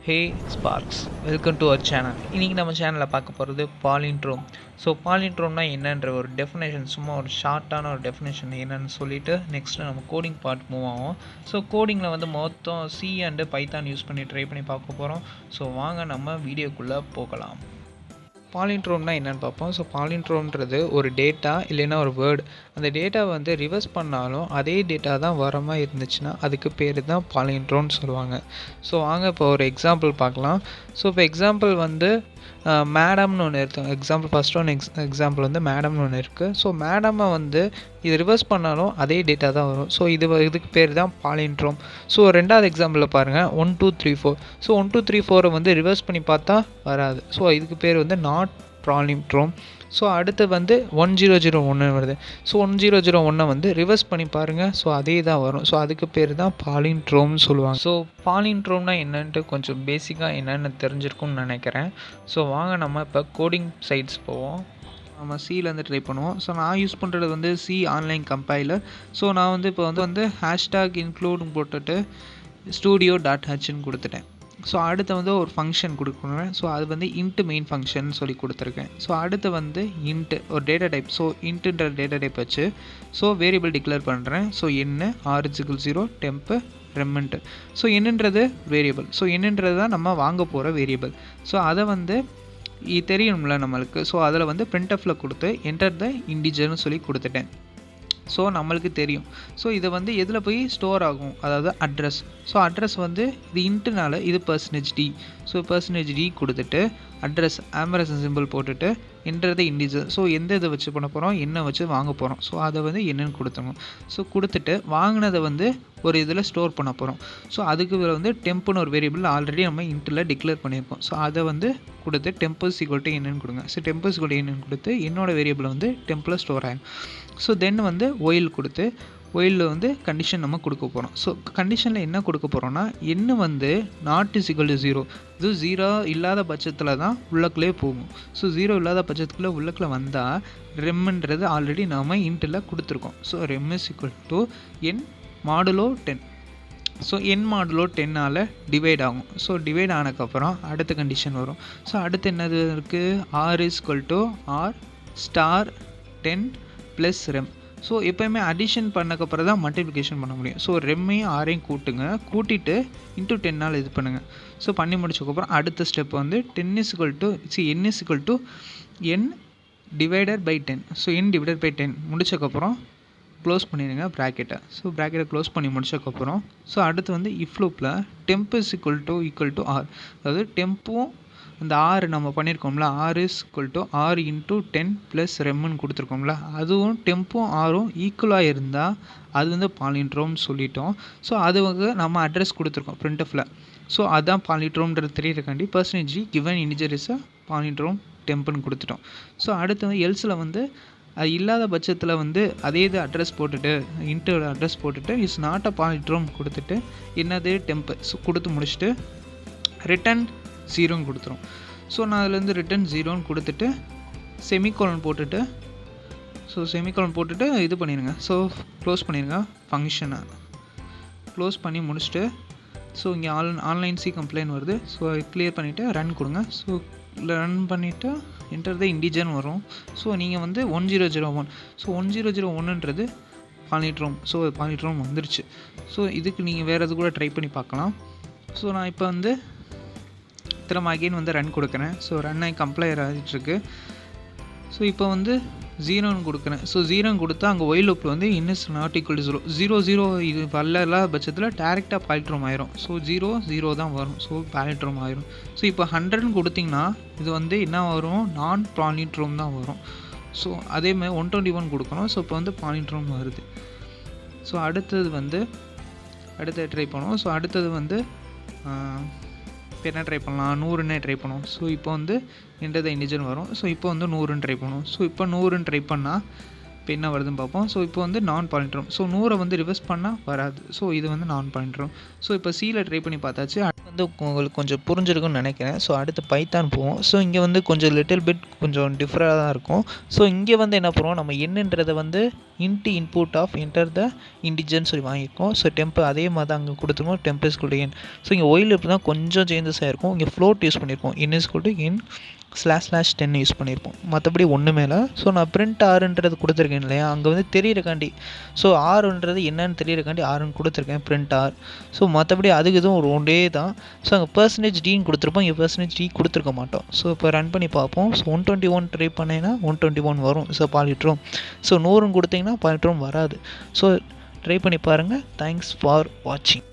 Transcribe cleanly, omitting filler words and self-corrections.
Hey Sparks, welcome to our channel. இன்றைக்கி நம்ம சேனலில் பார்க்க போகிறது பாலிண்ட்ரோம். ஸோ பாலிண்ட்ரோம்னா என்னன்ற ஒரு டெஃபினேஷன், சும்மா ஒரு ஷார்ட்டான ஒரு டெஃபினேஷன் என்னென்னு சொல்லிவிட்டு நெக்ஸ்ட்டு நம்ம கோடிங் பார்ட் மூவ் ஆகும். ஸோ கோடிங்கில் வந்து மொத்தம் சி அண்டு பைத்தான் யூஸ் பண்ணி ட்ரை பண்ணி பார்க்க போகிறோம். ஸோ வாங்க நம்ம வீடியோக்குள்ளே போகலாம். பாலிண்ட்ரோம்னா என்னென்னு பார்ப்போம். ஸோ பாலிண்ட்ரோம்ன்றது ஒரு டேட்டா இல்லைன்னா ஒரு வேர்டு. அந்த டேட்டாவை வந்து ரிவர்ஸ் பண்ணாலும் அதே டேட்டா தான் வர மாதிரி இருந்துச்சுன்னா அதுக்கு பேர் தான் பாலிண்ட்ரோம்னு சொல்லுவாங்க. ஸோ வாங்க இப்போ ஒரு எக்ஸாம்பிள் பார்க்கலாம். ஸோ இப்போ எக்ஸாம்பிள் வந்து மேடம்னு ஒன்று இருக்குது. எக்ஸாம்பிள் ஃபஸ்ட் ஒன் எக்ஸாம்பிள் வந்து மேடம்னு ஒன்று இருக்குது. ஸோ மேடமை வந்து இது ரிவர்ஸ் பண்ணாலும் அதே டேட்டா தான் வரும். ஸோ இதுக்கு பேர் தான் பாலிண்ட்ரோம். ஸோ ரெண்டாவது எக்ஸாம்பிளில் பாருங்கள் 1 2 3 4. ஸோ 1 2 3 4 வந்து ரிவர்ஸ் பண்ணி பார்த்தா வராது. ஸோ இதுக்கு பேர் வந்து நாட் பாலிண்ட்ரோம். ஸோ அடுத்து வந்து 1001 வருது. ஸோ 1001 வந்து ரிவர்ஸ் பண்ணி பாருங்கள். ஸோ அதே தான் வரும். ஸோ அதுக்கு பேர் தான் பாலிண்ட்ரோம்னு சொல்லுவாங்க. ஸோ பாலிண்ட்ரோம்னா என்னன்ட்டு கொஞ்சம் பேசிக்காக என்னென்னு தெரிஞ்சிருக்கும்னு நினைக்கிறேன். ஸோ வாங்க நம்ம இப்போ கோடிங் சைட்ஸ் போவோம். நம்ம சிலேருந்து ட்ரை பண்ணுவோம். ஸோ நான் யூஸ் பண்ணுறது வந்து சி ஆன்லைன் கம்பைலர். ஸோ நான் வந்து இப்போ வந்து ஹேஷ்டாக் இன்க்ளூட் போட்டுட்டு studio.hன்னு கொடுத்துட்டேன். ஸோ அடுத்து வந்து ஒரு ஃபங்க்ஷன் கொடுக்கணும். ஸோ அது வந்து இன்ட்டு மெயின் ஃபங்க்ஷன் சொல்லி கொடுத்துருக்கேன். ஸோ அடுத்து வந்து இன்ட்டு ஒரு டேட்டா டைப். ஸோ இன்ட்டுன்ற டேட்டா டைப் வச்சு ஸோ வேரியபிள் டிக்ளேர் பண்ணுறேன். ஸோ என்ன r0 டெம்ப்பு ரெம்மெண்ட்டு. ஸோ என்னன்றது வேரியபிள். ஸோ என்னன்றது தான் நம்ம வாங்க போகிற வேரியபிள். ஸோ அதை வந்து தெரியணும்ல நம்மளுக்கு. ஸோ அதில் வந்து printfல கொடுத்து என்டர் த இன்டிஜர்னு சொல்லி கொடுத்துட்டேன். ஸோ நம்மளுக்கு தெரியும். ஸோ இதை வந்து எதில் போய் ஸ்டோர் ஆகும், அதாவது அட்ரஸ். ஸோ அட்ரஸ் வந்து இது இன்ட்டுனால இது %d. ஸோ %d கொடுத்துட்டு அட்ரஸ் ஆம்பரசன் சிம்பிள் போட்டுட்டு என்டர் த இன்டிஜர். ஸோ எந்த இதை வச்சு பண்ண போகிறோம், என்ன வச்சு வாங்க போகிறோம். ஸோ அதை வந்து என்னன்னு கொடுத்துருங்க. ஸோ கொடுத்துட்டு வாங்கினதை வந்து ஒரு இதில் ஸ்டோர் பண்ண போகிறோம். ஸோ அதுக்கு வந்து டெம்ப்னு ஒரு வேரியபிள் ஆல்ரெடி நம்ம இன்ட்டில் டிக்ளேர் பண்ணியிருக்கோம். ஸோ அதை வந்து கொடுத்து டெம்பஸ் ஈக்குவல் டு என்னன்னு கொடுங்க. ஸோ டெம்பஸ் ஈக்குவல் டு என்னன்னு கொடுத்து என்னோடய வேரியபிள் வந்து டெம்பில் ஸ்டோர் ஆகும். ஸோ தென் வந்து ஒயில் கொடுத்து ஒயிலில் வந்து கண்டிஷன் நம்ம கொடுக்க போகிறோம். ஸோ கண்டிஷனில் என்ன கொடுக்க போகிறோம்னா என்ன வந்து நாட் இஸ் ஈக்குவல் டு 0. இது 0 இல்லாத பட்சத்தில் தான் உள்ளக்குள்ளே போகும். ஸோ 0 இல்லாத பட்சத்துக்குள்ளே உள்ளக்குள்ளே வந்தால் ரெம்ன்றது ஆல்ரெடி நாம் இன்ட்டில் கொடுத்துருக்கோம். So rem is equal to n modulo 10. So n modulo 10ஆல் டிவைட் ஆகும். ஸோ டிவைட் ஆனதுக்கப்புறம் அடுத்த கண்டிஷன் வரும். ஸோ அடுத்து என்னது இருக்குது, r is equal to r star 10 plus rem. So எப்போயுமே அடிஷன் பண்ணக்கப்புறம் தான் மல்டிப்ளிகேஷன் பண்ண முடியும். ஸோ ரெம்மையும் ஆரையும் கூட்டுங்க, கூட்டிட்டு இன்ட்டு 10ஆல் இது பண்ணுங்கள். ஸோ பண்ணி முடிச்சதுக்கப்புறம் அடுத்த ஸ்டெப் வந்து n is equal to n divided by 10. So n divided by 10 முடிச்சதுக்கப்புறம் க்ளோஸ் பண்ணிடுங்க ப்ராக்கெட்டை. ஸோ ப்ராக்கெட்டை க்ளோஸ் பண்ணி முடிச்சதுக்கப்புறம் ஸோ அடுத்து வந்து இஃப் லூப்பில் temp is equal to r. அதாவது டெம்பும் இந்த r நம்ம பண்ணியிருக்கோம்ல, r is equal to r into 10 plus ரெம்னு கொடுத்துருக்கோம்ல, அதுவும் டெம்பும் r-ம் ஈக்குவலாக இருந்தால் அது வந்து பாலிண்ட்ரோம்னு சொல்லிட்டோம். ஸோ அது வந்து நம்ம அட்ரஸ் கொடுத்துருக்கோம் printfல. ஸோ அதுதான் பாலிண்ட்ரோம்ன்றது தெரியறதுக்காண்டி %g given integer is a palindrome டெம்ப்னு கொடுத்துட்டோம். ஸோ அடுத்து வந்து எல்ஸில் வந்து அது இல்லாத பட்சத்தில் வந்து அதே இது அட்ரஸ் போட்டுட்டு இன்ட்டோட அட்ரஸ் போட்டுட்டு இஸ் நாட் அ பாலிண்ட்ரோம் கொடுத்துட்டு என்னது டெம்ப் கொடுத்து முடிச்சுட்டு ரிட்டன் 0ன்னு கொடுத்துரும். ஸோ நான் அதுலேருந்து ரிட்டன் 0ன்னு கொடுத்துட்டு செமிகோலன் போட்டுட்டு இது பண்ணிடுங்க. ஸோ க்ளோஸ் பண்ணிடுங்க ஃபங்க்ஷனை. க்ளோஸ் பண்ணி முடிச்சுட்டு ஸோ இங்கே ஆன்லைன் சி கம்ப்ளைண்ட் வருது. ஸோ கிளியர் பண்ணிவிட்டு ரன் கொடுங்க. ஸோ ரன் பண்ணிவிட்டு என்டர் த இன்டிஜர்னு வரும். ஸோ நீங்கள் வந்து 1001. ஸோ 1001ன்றது பாலிண்ட்ரோம். ஸோ பாலிண்ட்ரோம் வந்துருச்சு. ஸோ இதுக்கு நீங்கள் வேறு எது கூட ட்ரை பண்ணி பார்க்கலாம். ஸோ நான் இப்போ வந்து திரும்ப அகெயின் வந்து ரன் கொடுக்குறேன். ஸோ ரன் ஆகி கம்ப்ளைர் ஆகிட்டுருக்கு. ஸோ இப்போ வந்து 0ன்னு கொடுக்குறேன். ஸோ 0ன்னு கொடுத்தா அங்கே ஒயில் லூப்பில் வந்து இன்னஸ் நாட் ஈக்குவல் டு 0 இது வரல பட்சத்தில் டேரெக்டாக பாலிண்ட்ரோம் ஆயிரும். ஸோ 0 தான் வரும். ஸோ பாலிண்ட்ரோம் ஆயிரும். ஸோ இப்போ 100ன்னு கொடுத்திங்கன்னா இது வந்து என்ன வரும், நான் பாலிண்ட்ரோம் தான் வரும். ஸோ அதேமாதிரி 121 கொடுக்கணும். ஸோ இப்போ வந்து பாலிண்ட்ரோம் வருது. ஸோ அடுத்தது வந்து ட்ரை பண்ணுவோம். ஸோ அடுத்தது வந்து இப்போ என்ன ட்ரை பண்ணலாம், 100ன்னு ட்ரை பண்ணுவோம். ஸோ இப்போ வந்து என்டர் த இன்டிஜர் வரும். ஸோ இப்போ வந்து 100ன்னு ட்ரை பண்ணுவோம். ஸோ இப்போ 100ன்னு ட்ரை பண்ணால் இப்போ என்ன வருதுன்னு பார்ப்போம். ஸோ இப்போ வந்து நான் பாலிண்ட்ரோம். ஸோ 100 வந்து ரிவர்ஸ் பண்ணால் வராது. ஸோ இது வந்து நான் பாலிண்ட்ரோம். ஸோ இப்போ சியில் ட்ரை பண்ணி பார்த்தாச்சு. அடுத்து வந்து உங்களுக்கு கொஞ்சம் புரிஞ்சிருக்கும்னு நினைக்கிறேன். ஸோ அடுத்து பைத்தான் போவோம். ஸோ இங்கே வந்து கொஞ்சம் லிட்டில் பிட் கொஞ்சம் டிஃப்ரெண்டாக தான் இருக்கும். ஸோ இங்கே வந்து என்ன பண்ணுவோம், நம்ம என்னன்றதை வந்து இன்புட் ஆஃப் என்டர் த இன்டிஜர்னு சொல்லி வாங்கியிருக்கோம். ஸோ அதே மாதிரி தான் அங்கே கொடுத்துருக்கோம், temp is equal to N. So இங்கே ஒயில் இப்படி தான் கொஞ்சம் சேஞ்சஸ் ஆகிருக்கும். இங்கே ஃப்ளோட் யூஸ் பண்ணியிருக்கோம், n is equal to n /10 use பண்ணியிருப்போம், மற்றபடி ஒன்று மேலே. ஸோ நான் பிரிண்ட் ஆறுன்றது கொடுத்துருக்கேன் இல்லையா, அங்கே வந்து தெரியறக்காண்டி, ஸோ ஆறுன்றது என்னன்னு தெரியறக்காண்டி ஆறுன்னு கொடுத்துருக்கேன், பிரிண்ட் ஆர். ஸோ மற்றபடி அதுக்கு இதுவும் ஒரு ஒன்றே தான். ஸோ அங்கே %d கொடுத்துருப்போம், இங்கே %d கொடுத்துருக்க மாட்டோம். ஸோ இப்போ ரன் பண்ணி பார்ப்போம். ஸோ 121 ட்ரை பண்ணேன்னா 121 வரும். ஸோ பாலிட்ரோம். ஸோ 100 கொடுத்தீங்கன்னா பாலிட்ரோம் வராது. ஸோ ட்ரை பண்ணி பாருங்கள். தேங்க்ஸ் ஃபார் வாட்சிங்.